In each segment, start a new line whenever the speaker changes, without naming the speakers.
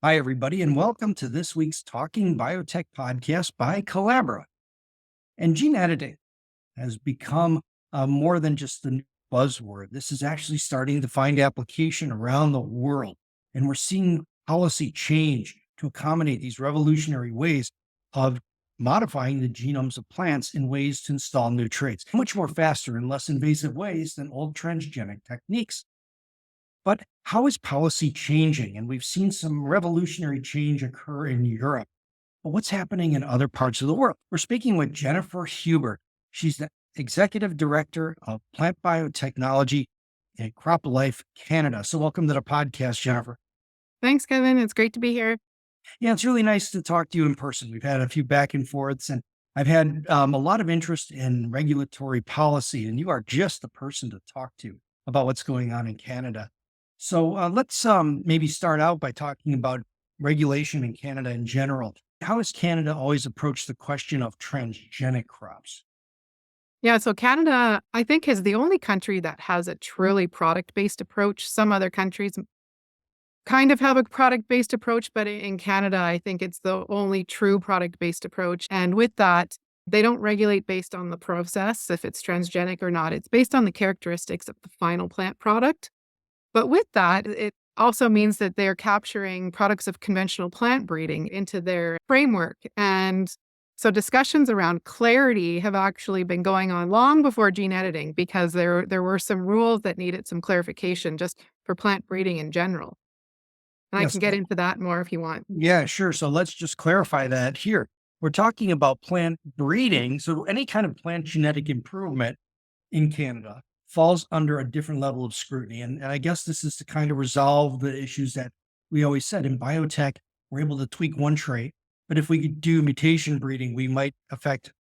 Hi, everybody, and welcome to this week's Talking Biotech podcast by Collabora. And gene editing has become more than just a new buzzword. This is actually starting to find application around the world. And we're seeing policy change to accommodate these revolutionary ways of modifying the genomes of plants in ways to install new traits, much more faster and less invasive ways than old transgenic techniques. But how is policy changing? And we've seen some revolutionary change occur in Europe. But what's happening in other parts of the world? We're speaking with Jennifer Hubert. She's the Executive Director of Plant Biotechnology at Crop Life Canada. So, welcome to the podcast, Jennifer.
Thanks, Kevin. It's great to be here.
Yeah, it's really nice to talk to you in person. We've had a few back and forths, and I've had a lot of interest in regulatory policy, and you are just the person to talk to about what's going on in Canada. So let's maybe start out by talking about regulation in Canada in general. How has Canada always approached the question of transgenic crops?
Yeah, so Canada, I think, is the only country that has a truly product-based approach. Some other countries kind of have a product-based approach, but in Canada, I think it's the only true product-based approach. And with that, they don't regulate based on the process, if it's transgenic or not. It's based on the characteristics of the final plant product. But with that, it also means that they're capturing products of conventional plant breeding into their framework. And so discussions around clarity have actually been going on long before gene editing because there were some rules that needed some clarification just for plant breeding in general. And I
Yes.
can get into that more if you want.
Yeah, sure. So let's just clarify that here. We're talking about plant breeding. So any kind of plant genetic improvement in Canada falls under a different level of scrutiny. And I guess this is to kind of resolve the issues that we always said in biotech, we're able to tweak one trait. But if we could do mutation breeding, we might affect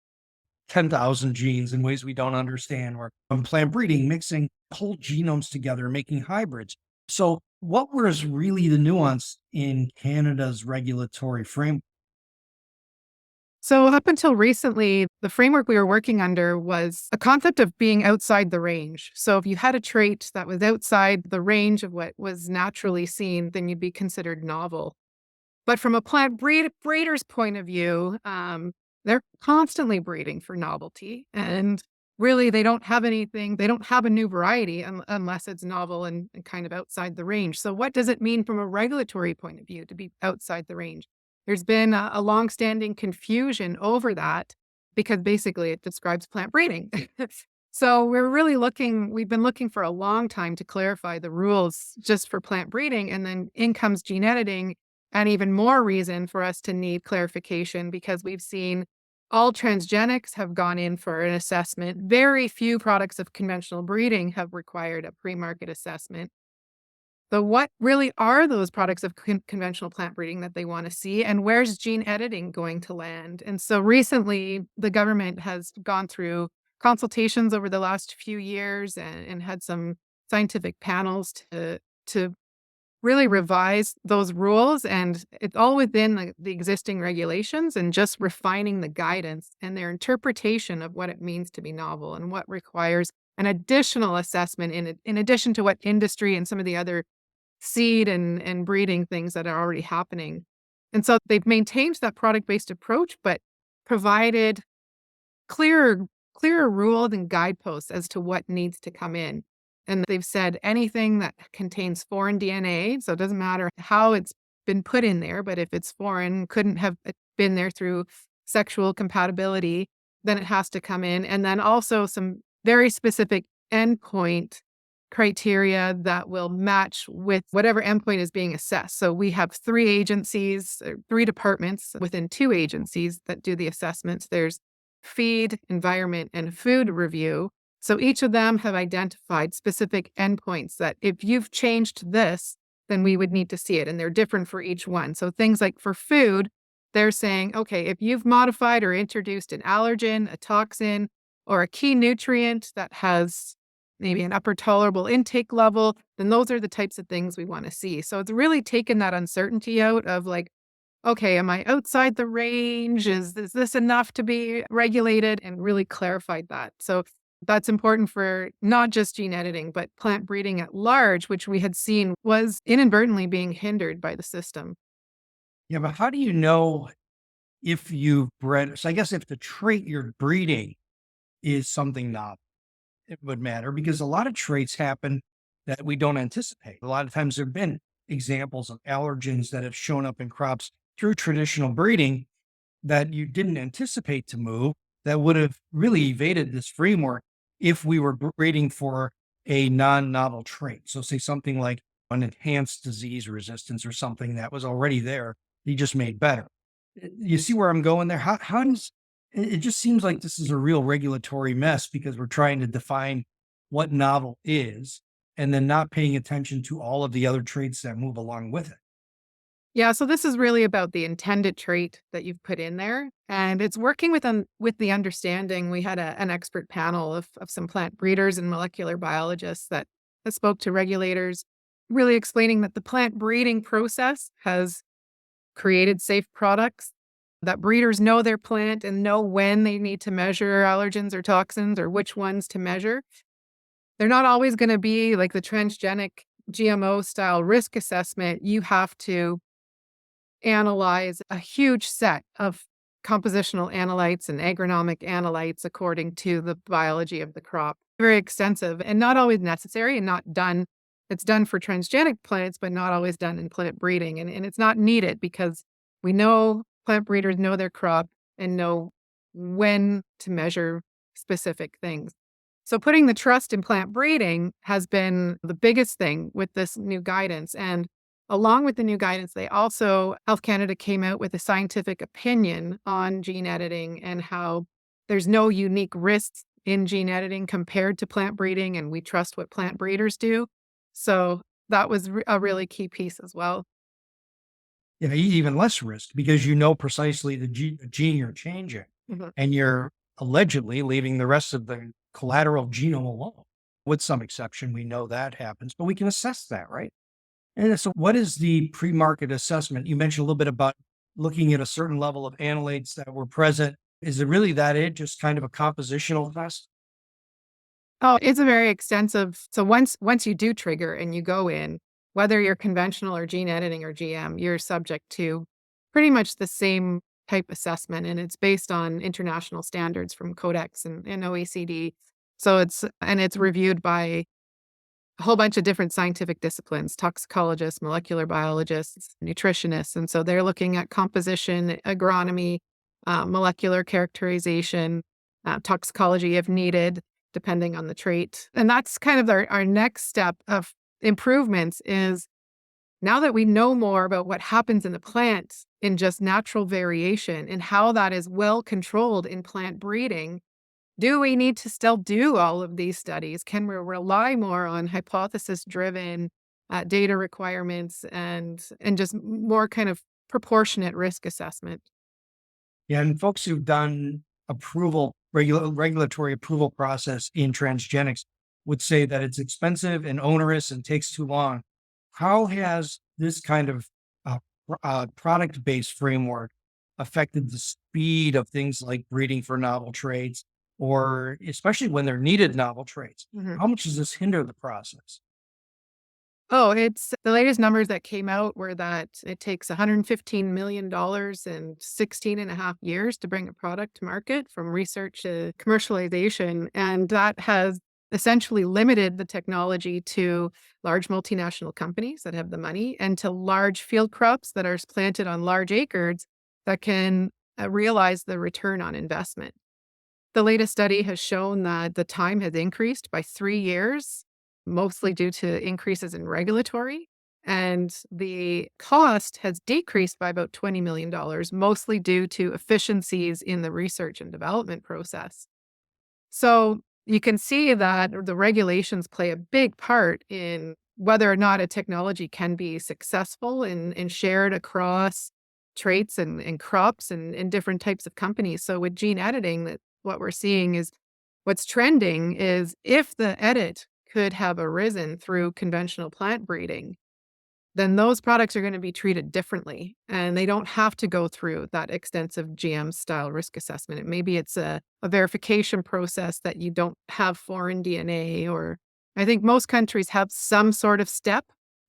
10,000 genes in ways we don't understand, or plant breeding, mixing whole genomes together, making hybrids. So, what was really the nuance in Canada's regulatory framework?
So up until recently, the framework we were working under was a concept of being outside the range. So if you had a trait that was outside the range of what was naturally seen, then you'd be considered novel. But from a breeder's point of view, they're constantly breeding for novelty. And really, they don't have anything, they don't have a new variety unless it's novel and kind of outside the range. So, what does it mean from a regulatory point of view to be outside the range? There's been a longstanding confusion over that because basically it describes plant breeding. So, we've been looking for a long time to clarify the rules just for plant breeding. And then in comes gene editing and even more reason for us to need clarification because we've seen all transgenics have gone in for an assessment. Very few products of conventional breeding have required a pre-market assessment. So what really are those products of conventional plant breeding that they want to see, and where's gene editing going to land? And so recently, the government has gone through consultations over the last few years and had some scientific panels to really revise those rules, and it's all within the existing regulations and just refining the guidance and their interpretation of what it means to be novel and what requires an additional assessment in addition to what industry and some of the other seed and breeding things that are already happening. And so they've maintained that product-based approach, but provided clearer clearer rules and guideposts as to what needs to come in. And they've said anything that contains foreign DNA, so it doesn't matter how it's been put in there, but if it's foreign, couldn't have been there through sexual compatibility, then it has to come in. And then also some very specific endpoint criteria that will match with whatever endpoint is being assessed. So we have three agencies, or three departments within two agencies that do the assessments. There's feed, environment, and food review. So each of them have identified specific endpoints that if you've changed this, then we would need to see it. And they're different for each one. So things like for food, they're saying, okay, if you've modified or introduced an allergen, a toxin, or a key nutrient that has maybe an upper tolerable intake level, then those are the types of things we want to see. So it's really taken that uncertainty out of like, okay, am I outside the range? Is this enough to be regulated? And really clarified that. So that's important for not just gene editing, but plant breeding at large, which we had seen was inadvertently being hindered by the system.
Yeah, but how do you know if you've bred? So I guess if the trait you're breeding is something novel, it would matter because a lot of traits happen that we don't anticipate. A lot of times there have been examples of allergens that have shown up in crops through traditional breeding that you didn't anticipate to move that would have really evaded this framework if we were breeding for a non-novel trait. So say something like an enhanced disease resistance or something that was already there, you just made better. You see where I'm going there? How does it just seems like this is a real regulatory mess because we're trying to define what novel is and then not paying attention to all of the other traits that move along with it.
Yeah, so this is really about the intended trait that you've put in there, and it's working with the understanding. We had an expert panel of some plant breeders and molecular biologists that spoke to regulators, really explaining that the plant breeding process has created safe products, that breeders know their plant and know when they need to measure allergens or toxins or which ones to measure. They're not always going to be like the transgenic GMO style risk assessment. You have to analyze a huge set of compositional analytes and agronomic analytes according to the biology of the crop. Very extensive and not always necessary and not done. It's done for transgenic plants, but not always done in plant breeding. And it's not needed because we know plant breeders know their crop and know when to measure specific things. So putting the trust in plant breeding has been the biggest thing with this new guidance. And along with the new guidance, they also, Health Canada came out with a scientific opinion on gene editing and how there's no unique risks in gene editing compared to plant breeding, and we trust what plant breeders do. So that was a really key piece as well.
Yeah, even less risk because you know precisely the gene you're changing,
Mhm.
and you're allegedly leaving the rest of the collateral genome alone. With some exception, we know that happens, but we can assess that, right? And so, what is the pre-market assessment? You mentioned a little bit about looking at a certain level of analytes that were present. Is it really that it just kind of a compositional test?
Oh, it's a very extensive. So once you do trigger and you go in, whether you're conventional or gene editing or GM, you're subject to pretty much the same type assessment, and it's based on international standards from Codex and OECD. So it's reviewed by a whole bunch of different scientific disciplines, toxicologists, molecular biologists, nutritionists. And so they're looking at composition, agronomy, molecular characterization, toxicology if needed, depending on the trait. And that's kind of our next step of improvements is now that we know more about what happens in the plant in just natural variation and how that is well controlled in plant breeding, do we need to still do all of these studies? Can we rely more on hypothesis-driven, data requirements and just more kind of proportionate risk assessment?
Yeah, and folks who've done regulatory approval process in transgenics would say that it's expensive and onerous and takes too long. How has this kind of product-based framework affected the speed of things like breeding for novel traits, or especially when they're needed novel traits?
Mhm.
How much does this hinder the process?
Oh, it's the latest numbers that came out were that it takes $115 million and 16 and a half years to bring a product to market from research to commercialization. And that has essentially limited the technology to large multinational companies that have the money and to large field crops that are planted on large acres that can realize the return on investment. The latest study has shown that the time has increased by 3 years, mostly due to increases in regulatory, and the cost has decreased by about $20 million, mostly due to efficiencies in the research and development process. So you can see that the regulations play a big part in whether or not a technology can be successful and shared across traits and crops and different types of companies. So with gene editing, that what we're seeing is what's trending is if the edit could have arisen through conventional plant breeding, then those products are going to be treated differently and they don't have to go through that extensive GM style risk assessment. Maybe it's a verification process that you don't have foreign DNA, or I think most countries have some sort of step,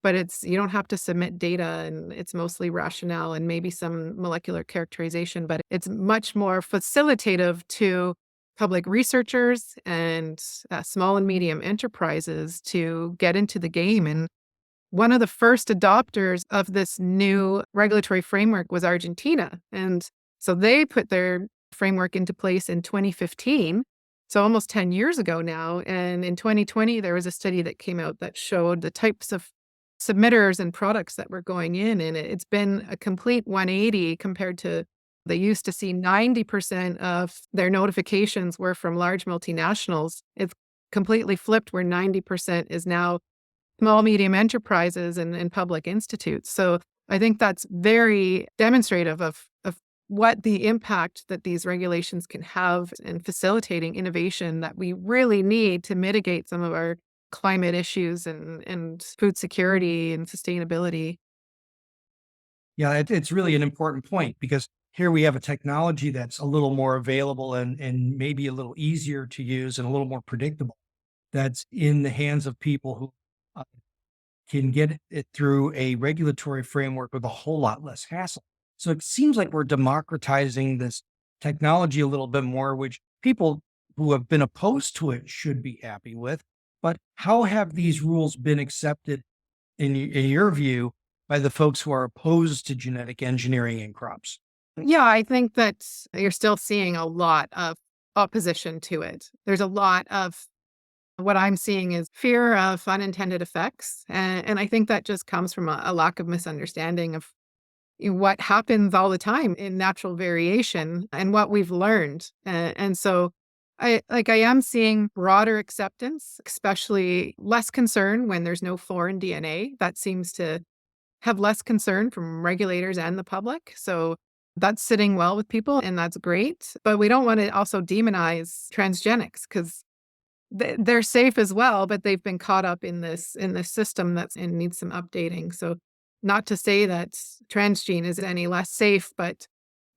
but you don't have to submit data, and it's mostly rationale and maybe some molecular characterization, but it's much more facilitative to public researchers and small and medium enterprises to get into the game. And one of the first adopters of this new regulatory framework was Argentina. And so they put their framework into place in 2015. So almost 10 years ago now. And in 2020, there was a study that came out that showed the types of submitters and products that were going in. And it's been a complete 180 compared to they used to see 90% of their notifications were from large multinationals. It's completely flipped where 90% is now small, medium enterprises and public institutes. So I think that's very demonstrative of what the impact that these regulations can have in facilitating innovation that we really need to mitigate some of our climate issues and food security and sustainability.
Yeah, it's really an important point because here we have a technology that's a little more available and maybe a little easier to use and a little more predictable that's in the hands of people who uh, can get it through a regulatory framework with a whole lot less hassle. So it seems like we're democratizing this technology a little bit more, which people who have been opposed to it should be happy with. But how have these rules been accepted in your view by the folks who are opposed to genetic engineering in crops?
Yeah, I think that you're still seeing a lot of opposition to it. There's a lot of what I'm seeing is fear of unintended effects. And I think that just comes from a lack of misunderstanding of what happens all the time in natural variation and what we've learned. And so I am seeing broader acceptance, especially less concern when there's no foreign DNA. That seems to have less concern from regulators and the public. So that's sitting well with people and that's great. But we don't want to also demonize transgenics because they're safe as well, but they've been caught up in this system that's and needs some updating. So not to say that transgene is any less safe, but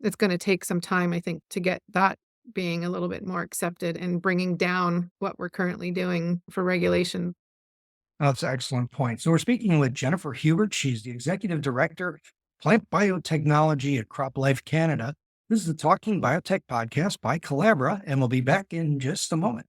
it's going to take some time, I think, to get that being a little bit more accepted and bringing down what we're currently doing for regulation.
That's an excellent point. So we're speaking with Jennifer Hubert. She's the executive director of plant biotechnology at CropLife Canada. This is the Talking Biotech podcast by Collabra, and we'll be back in just a moment.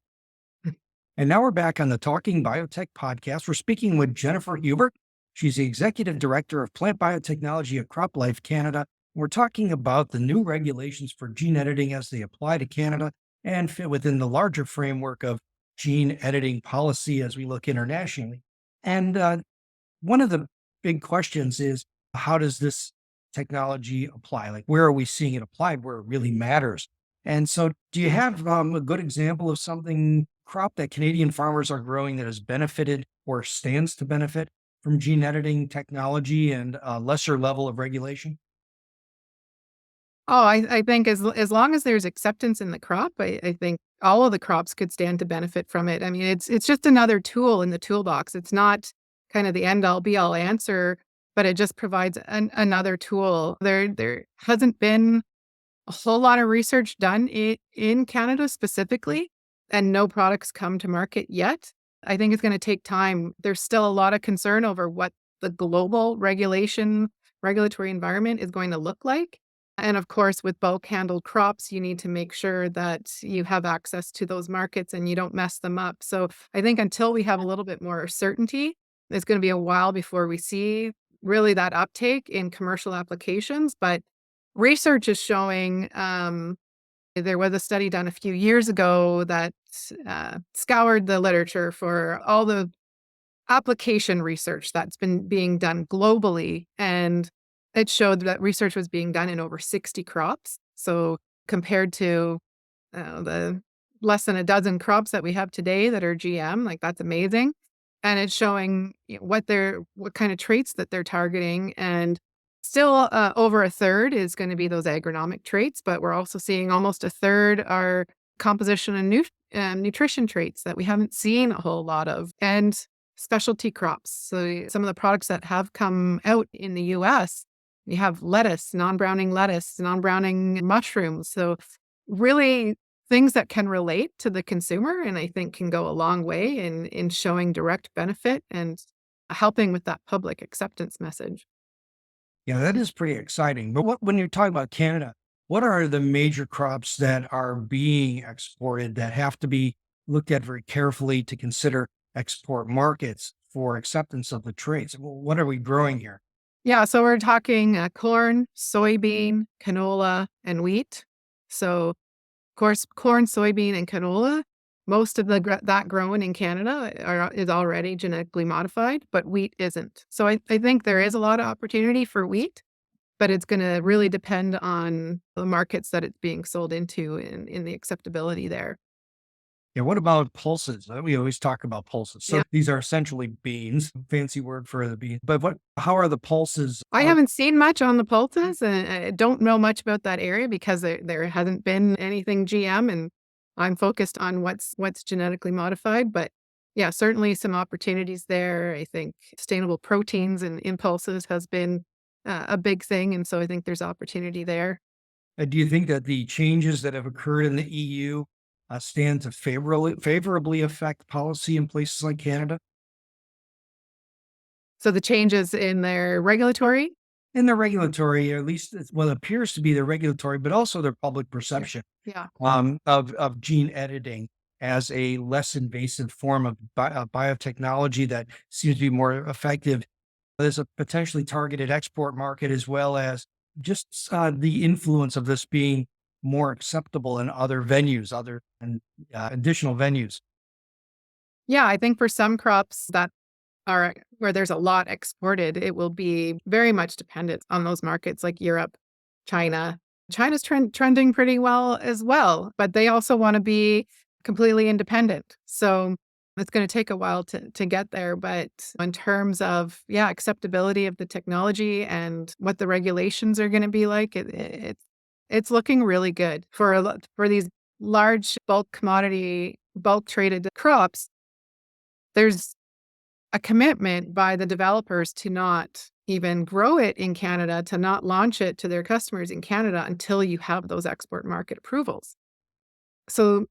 And now we're back on the Talking Biotech podcast. We're speaking with Jennifer Hubert. She's the executive director of plant biotechnology at CropLife Canada. We're talking about the new regulations for gene editing as they apply to Canada and fit within the larger framework of gene editing policy as we look internationally. And one of the big questions is how does this technology apply? Like, where are we seeing it applied where it really matters? And so, do you have a good example of something crop that Canadian farmers are growing that has benefited or stands to benefit from gene editing technology and a lesser level of regulation?
Oh, I think as long as there's acceptance in the crop, I think all of the crops could stand to benefit from it. I mean, it's just another tool in the toolbox. It's not kind of the end all be all answer, but it just provides another tool. There hasn't been a whole lot of research done in Canada specifically, and no products come to market yet. I think it's going to take time. There's still a lot of concern over what the global regulatory environment is going to look like. And of course, with bulk handled crops, you need to make sure that you have access to those markets and you don't mess them up. So I think until we have a little bit more certainty, it's going to be a while before we see really that uptake in commercial applications. But research is showing there was a study done a few years ago that scoured the literature for all the application research that's been being done globally. And it showed that research was being done in over 60 crops. So compared to the less than a dozen crops that we have today that are GM, like that's amazing. And it's showing what kind of traits that they're targeting. And still over a third is going to be those agronomic traits, but we're also seeing almost a third are composition and nutrition traits that we haven't seen a whole lot of. And specialty crops. So some of the products that have come out in the US, you have lettuce, lettuce, non-browning mushrooms. So really things that can relate to the consumer and I think can go a long way in showing direct benefit. And helping with that public acceptance message.
Yeah, that is pretty exciting. But when you're talking about Canada, what are the major crops that are being exported that have to be looked at very carefully to consider export markets for acceptance of the traits? What are we growing here?
Yeah, so we're talking corn, soybean, canola, and wheat. So, of course, corn, soybean, and canola, most of that grown in Canada is already genetically modified, but wheat isn't. So I think there is a lot of opportunity for wheat, but it's going to really depend on the markets that it's being sold into in the acceptability there.
Yeah, what about pulses? We always talk about pulses. So
Yeah.
these are essentially beans, fancy word for the bean. But how are the pulses?
I haven't seen much on the pulses, and I don't know much about that area because there hasn't been anything GM, and I'm focused on what's genetically modified. But yeah, certainly some opportunities there. I think sustainable proteins and impulses has been a big thing, and so I think there's opportunity there.
Do you think that the changes that have occurred in the EU stand to favorably affect policy in places like Canada?
So the changes in their regulatory.
In the regulatory, or at least what appears to be the regulatory, but also their public
Yeah.
perception
Yeah.
of gene editing as a less invasive form of biotechnology that seems to be more effective. There's a potentially targeted export market as well as just the influence of this being more acceptable in other venues, other and additional venues.
Yeah, I think for some crops that are where there's a lot exported, it will be very much dependent on those markets like Europe, China. China's trending pretty well as well, but they also want to be completely independent. So it's going to take a while to get there. But in terms of, yeah, acceptability of the technology and what the regulations are going to be like, it's looking really good for for these large bulk commodity, bulk traded crops. There's a commitment by the developers to not even grow it in Canada, to not launch it to their customers in Canada until you have those export market approvals. So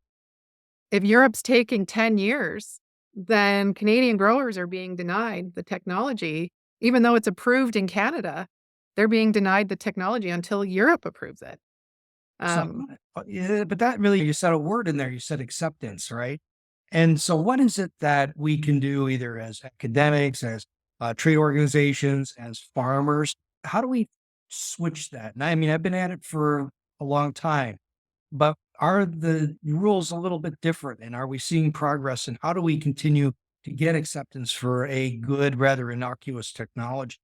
if Europe's taking 10 years, then Canadian growers are being denied the technology, even though it's approved in Canada, they're being denied the technology until Europe approves it.
So,
Um,
yeah, but that really, you said a word in there. You said acceptance, right? And so, what is it that we can do either as academics, as trade organizations, as farmers? How do we switch that? And I mean, I've been at it for a long time, but are the rules a little bit different? And are we seeing progress? And how do we continue to get acceptance for a good, rather innocuous technology?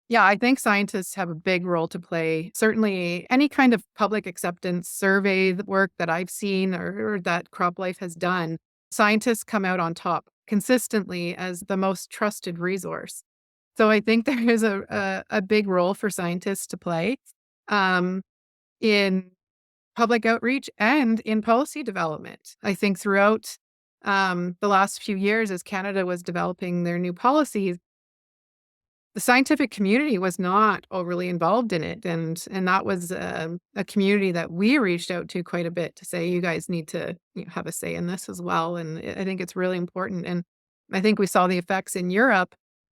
Yeah, I think scientists have a big role to play. Certainly, any kind of public acceptance survey work that I've seen or that CropLife has done, scientists come out on top consistently as the most trusted resource. So I think there is a big role for scientists to play um, in public outreach and in policy development. I think throughout the last few years, as Canada was developing their new policies, the scientific community was not overly involved in it, and that was, a community that we reached out to quite a bit to say, "You guys need to, have a say in this as well," and I think it's really important, and I think we saw the effects in Europe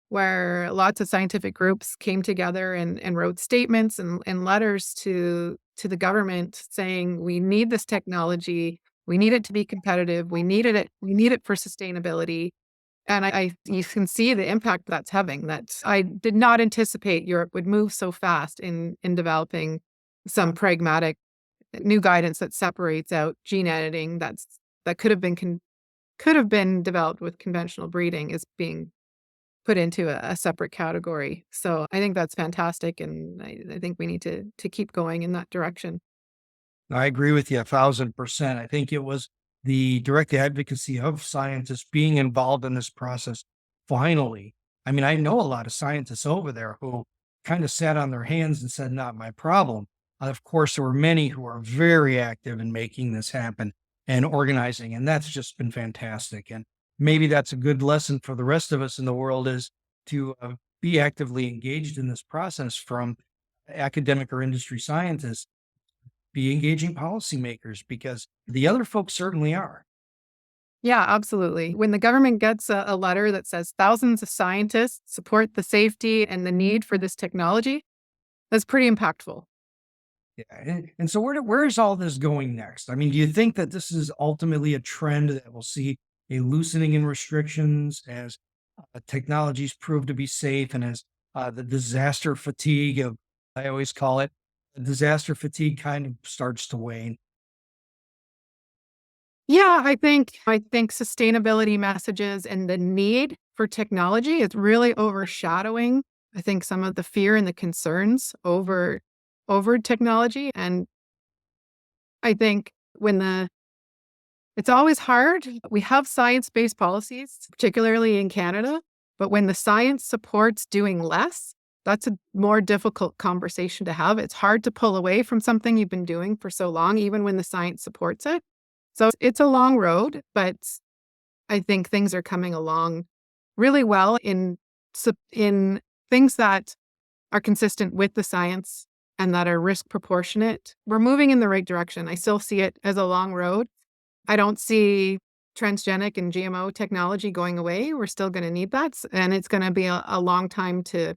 where lots of scientific groups came together and wrote statements and letters to the government saying, "We need this technology. We need it to be competitive. We need it for sustainability." And I you can see the impact that's having, that I did not anticipate Europe would move so fast in developing some pragmatic new guidance that separates out gene editing that could have been developed with conventional breeding is being put into a separate category. So I think that's fantastic, and I think we need to keep going in that direction.
I agree with you 1,000%. I think it was the direct advocacy of scientists being involved in this process. Finally, I mean, I know a lot of scientists over there who kind of sat on their hands and said, not my problem. Of course, there were many who are very active in making this happen and organizing, and that's just been fantastic. And maybe that's a good lesson for the rest of us in the world is to be actively engaged in this process from academic or industry scientists, be engaging policymakers because the other folks certainly are.
Yeah, absolutely. When the government gets a letter that says thousands of scientists support the safety and the need for this technology, that's pretty impactful.
Yeah. And so where is all this going next? I mean, do you think that this is ultimately a trend that we'll see a loosening in restrictions as technologies prove to be safe and as the disaster fatigue of, I always call it, the disaster fatigue kind of starts to wane?
Yeah, I think sustainability messages and the need for technology is really overshadowing, I think, some of the fear and the concerns over technology. And I think when the it's always hard. We have science-based policies, particularly in Canada, but when the science supports doing less, that's a more difficult conversation to have. It's hard to pull away from something you've been doing for so long, even when the science supports it. So it's a long road, but I think things are coming along really well in things that are consistent with the science and that are risk proportionate. We're moving in the right direction. I still see it as a long road. I don't see transgenic and GMO technology going away. We're still going to need that. And it's going to be a long time to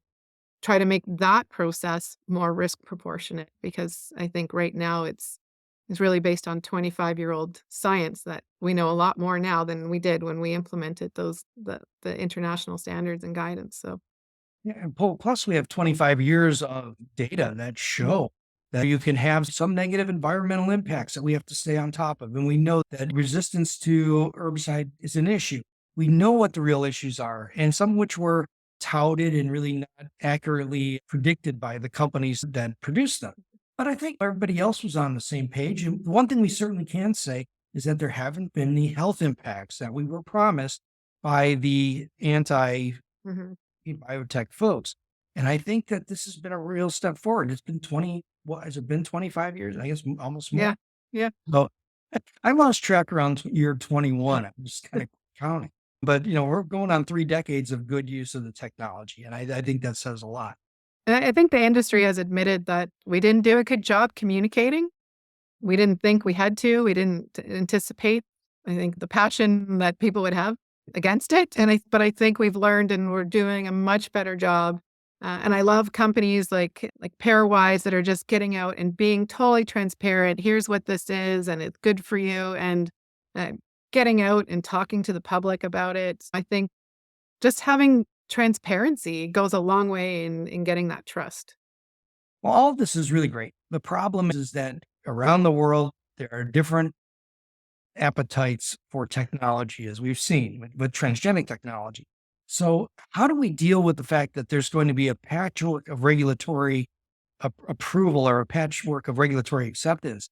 try to make that process more risk proportionate because I think right now it's really based on 25-year-old science that we know a lot more now than we did when we implemented the international standards and guidance. So
Yeah, and plus we have 25 years of data that show that you can have some negative environmental impacts that we have to stay on top of. And we know that resistance to herbicide is an issue. We know what the real issues are, and some of which were touted and really not accurately predicted by the companies that produce them. But I think everybody else was on the same page. And one thing we certainly can say is that there haven't been the health impacts that we were promised by the anti
mhm.
biotech folks. And I think that this has been a real step forward. It's been 20, what has it been 25 years? I guess almost more.
Yeah. Yeah.
So I lost track around year 21. I'm just kind of counting. But, we're going on 3 decades of good use of the technology. And I think that says a lot.
And I think the industry has admitted that we didn't do a good job communicating. We didn't think we had to. We didn't anticipate, I think, the passion that people would have against it. But I think we've learned and we're doing a much better job. And I love companies like Pairwise that are just getting out and being totally transparent. Here's what this is, and it's good for you. And uh, getting out and talking to the public about it. I think just having transparency goes a long way in getting that trust.
Well, all of this is really great. The problem is that around the world, there are different appetites for technology, as we've seen with transgenic technology. So, how do we deal with the fact that there's going to be a patchwork of regulatory approval or a patchwork of regulatory acceptance?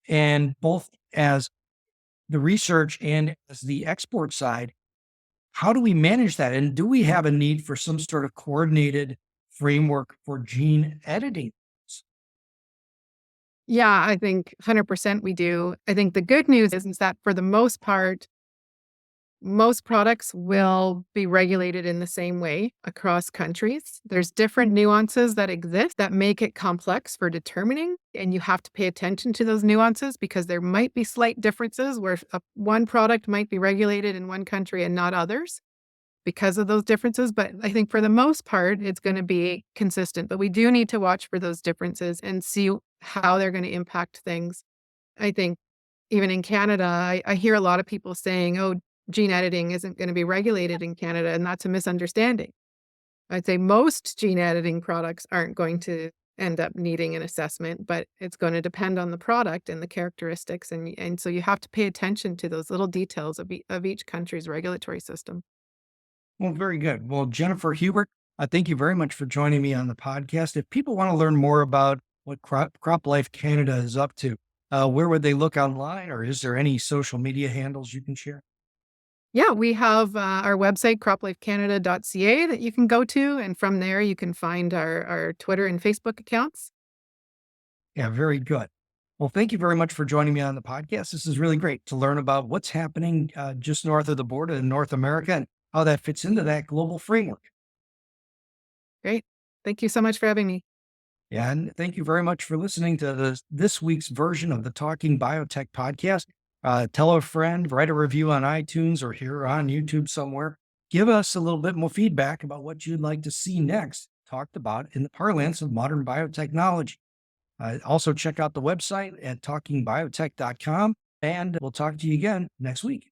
And both as the research and as the export side, how do we manage that? And do we have a need for some sort of coordinated framework for gene editing?
Yeah, I think 100% we do. I think the good news is that for the most part, most products will be regulated in the same way across countries. There's different nuances that exist that make it complex for determining, and you have to pay attention to those nuances because there might be slight differences where one product might be regulated in one country and not others because of those differences. But I think for the most part, it's going to be consistent. But we do need to watch for those differences and see how they're going to impact things. I think even in Canada, I hear a lot of people saying, oh, gene editing isn't going to be regulated in Canada. And that's a misunderstanding. I'd say most gene editing products aren't going to end up needing an assessment, but it's going to depend on the product and the characteristics. And so you have to pay attention to those little details of each country's regulatory system.
Well, very good. Well, Jennifer Hubert, thank you very much for joining me on the podcast. If people want to learn more about what Crop Life Canada is up to, where would they look online, or is there any social media handles you can share?
Yeah, we have our website, croplifecanada.ca, that you can go to. And from there, you can find our Twitter and Facebook accounts.
Yeah, very good. Well, thank you very much for joining me on the podcast. This is really great to learn about what's happening just north of the border in North America and how that fits into that global framework.
Great. Thank you so much for having me.
Yeah, and thank you very much for listening to this week's version of the Talking Biotech podcast. Tell a friend, write a review on iTunes or here on YouTube somewhere. Give us a little bit more feedback about what you'd like to see next talked about in the parlance of modern biotechnology. Also, check out the website at talkingbiotech.com, and we'll talk to you again next week.